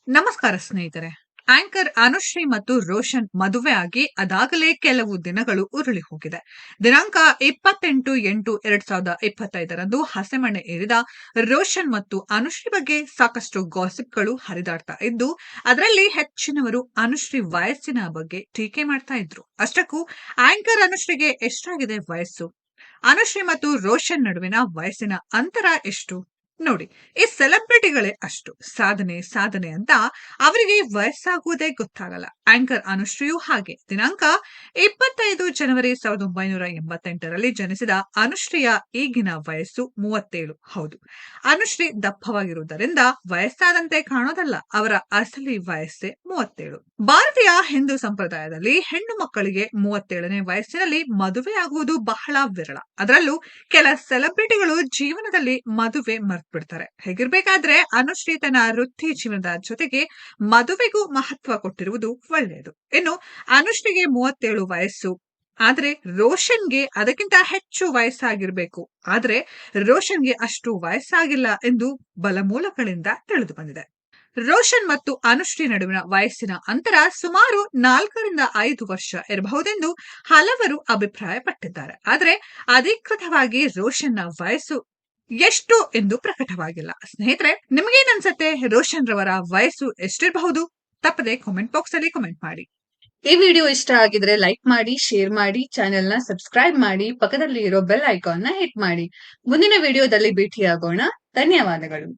ನಮಸ್ಕಾರ ಸ್ನೇಹಿತರೆ. ಆಂಕರ್ ಅನುಶ್ರೀ ಮತ್ತು ರೋಷನ್ ಮದುವೆ ಆಗಿ ಅದಾಗಲೇ ಕೆಲವು ದಿನಗಳು ಉರುಳಿ ಹೋಗಿದೆ. ದಿನಾಂಕ 28/8/2025 ಹಸೆಮಣೆ ಏರಿದ ರೋಷನ್ ಮತ್ತು ಅನುಶ್ರೀ ಬಗ್ಗೆ ಸಾಕಷ್ಟು ಗಾಸಿಪ್ಗಳು ಹರಿದಾಡ್ತಾ ಇದ್ದು, ಅದರಲ್ಲಿ ಹೆಚ್ಚಿನವರು ಅನುಶ್ರೀ ವಯಸ್ಸಿನ ಬಗ್ಗೆ ಟೀಕೆ ಮಾಡ್ತಾ ಇದ್ರು. ಅಷ್ಟಕ್ಕೂ ಆಂಕರ್ ಅನುಶ್ರೀಗೆ ಎಷ್ಟಾಗಿದೆ ವಯಸ್ಸು? ಅನುಶ್ರೀ ಮತ್ತು ರೋಷನ್ ನಡುವಿನ ವಯಸ್ಸಿನ ಅಂತರ ಎಷ್ಟು? ನೋಡಿ, ಈ ಸೆಲೆಬ್ರಿಟಿಗಳೇ ಅಷ್ಟು ಸಾಧನೆ ಸಾಧನೆ ಅಂತ ಅವರಿಗೆ ವಯಸ್ಸಾಗುವುದೇ ಗೊತ್ತಾಗಲ್ಲ. ಆಂಕರ್ ಅನುಶ್ರೀಯೂ ಹಾಗೆ. ದಿನಾಂಕ 25 ಜನವರಿ 1988ರಲ್ಲಿ ಜನಿಸಿದ ಅನುಶ್ರೀಯ ಈಗಿನ ವಯಸ್ಸು 37. ಹೌದು, ಅನುಶ್ರೀ ದಪ್ಪವಾಗಿರುವುದರಿಂದ ವಯಸ್ಸಾದಂತೆ ಕಾಣೋದಲ್ಲ, ಅವರ ಅಸಲಿ ವಯಸ್ಸೇ 37. ಭಾರತೀಯ ಹಿಂದೂ ಸಂಪ್ರದಾಯದಲ್ಲಿ ಹೆಣ್ಣು ಮಕ್ಕಳಿಗೆ 37ನೇ ವಯಸ್ಸಿನಲ್ಲಿ ಮದುವೆಯಾಗುವುದು ಬಹಳ ವಿರಳ. ಅದರಲ್ಲೂ ಕೆಲ ಸೆಲೆಬ್ರಿಟಿಗಳು ಜೀವನದಲ್ಲಿ ಮದುವೆ ಬಿಡ್ತಾರೆ. ಹೇಗಿರ್ಬೇಕಾದ್ರೆ ಅನುಶ್ರೀ ತನ್ನ ವೃತ್ತಿ ಜೀವನದ ಜೊತೆಗೆ ಮದುವೆಗೂ ಮಹತ್ವ ಕೊಟ್ಟಿರುವುದು ಒಳ್ಳೆಯದು. ಇನ್ನು ಅನುಶ್ರೀಗೆ 37 ವಯಸ್ಸು, ಆದ್ರೆ ರೋಷನ್ಗೆ ಅದಕ್ಕಿಂತ ಹೆಚ್ಚು ವಯಸ್ಸಾಗಿರ್ಬೇಕು. ಆದ್ರೆ ರೋಷನ್ಗೆ ಅಷ್ಟು ವಯಸ್ಸಾಗಿಲ್ಲ ಎಂದು ಬಲಮೂಲಗಳಿಂದ ತಿಳಿದು ಬಂದಿದೆ. ರೋಷನ್ ಮತ್ತು ಅನುಶ್ರೀ ನಡುವಿನ ವಯಸ್ಸಿನ ಅಂತರ ಸುಮಾರು 4 ರಿಂದ 5 ವರ್ಷ ಇರಬಹುದೆಂದು ಹಲವರು ಅಭಿಪ್ರಾಯ ಪಟ್ಟಿದ್ದಾರೆ. ಆದರೆ ಅಧಿಕೃತವಾಗಿ ರೋಷನ್ನ ವಯಸ್ಸು ಎಷ್ಟು ಎಂದು ಪ್ರಕಟವಾಗಿಲ್ಲ. ಸ್ನೇಹಿತರೆ, ನಿಮಗೇನನ್ಸತ್ತೆ? ರೋಷನ್ ರವರ ವಯಸ್ಸು ಎಷ್ಟಿರಬಹುದು? ತಪ್ಪದೆ ಕಾಮೆಂಟ್ ಬಾಕ್ಸ್ ಅಲ್ಲಿ ಕಾಮೆಂಟ್ ಮಾಡಿ. ಈ ವಿಡಿಯೋ ಇಷ್ಟ ಆಗಿದ್ರೆ ಲೈಕ್ ಮಾಡಿ, ಶೇರ್ ಮಾಡಿ, ಚಾನೆಲ್ ನ ಸಬ್ಸ್ಕ್ರೈಬ್ ಮಾಡಿ, ಪಕ್ಕದಲ್ಲಿ ಇರೋ ಬೆಲ್ ಐಕಾನ್ ನ ಹಿಟ್ ಮಾಡಿ. ಮುಂದಿನ ವಿಡಿಯೋದಲ್ಲಿ ಭೇಟಿಯಾಗೋಣ. ಧನ್ಯವಾದಗಳು.